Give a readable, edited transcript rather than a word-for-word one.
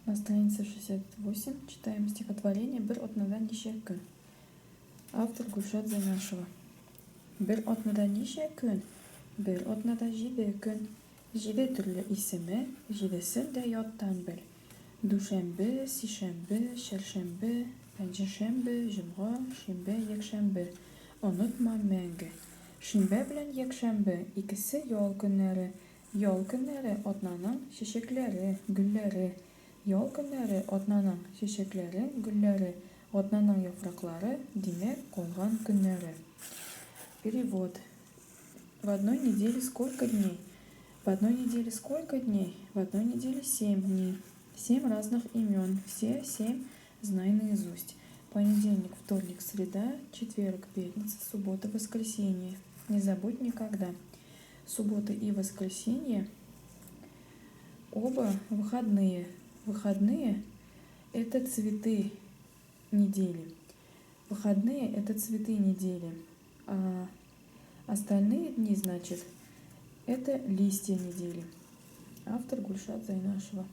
На странице 68 читаем стихотворение «Бир отнадан неше күн». Автор Гульшат Зайнашева. Бир отнада неше күн, бир отнада җиде көн. Җиде төрле исеме, җидесен дә яттан бел. Дүшәмбе, сишәмбе, чәршәмбе, пәнҗешәмбе, җомга, шимбә, якшәмбе. Онытма мәңге. Шимбә белән якшәмбе икесе ял көннәре. Ял көннәре атнаның чәчәкләре, гөлләре. Ял көннәре атнаның чәчәкләре, гөлләре. Атнаның яфраклары, димәк, калган көннәре. Перевод. В одной неделе сколько дней? В одной неделе сколько дней? В одной неделе 7 дней. 7 разных имен. Все 7 знай наизусть. Понедельник, вторник, среда, четверг, пятница, суббота, воскресенье. Не забудь никогда. Суббота и воскресенье оба выходные. Выходные – это цветы недели. Выходные – это цветы недели. А остальные дни, значит, это листья недели. Автор Гульшат Зайнашева.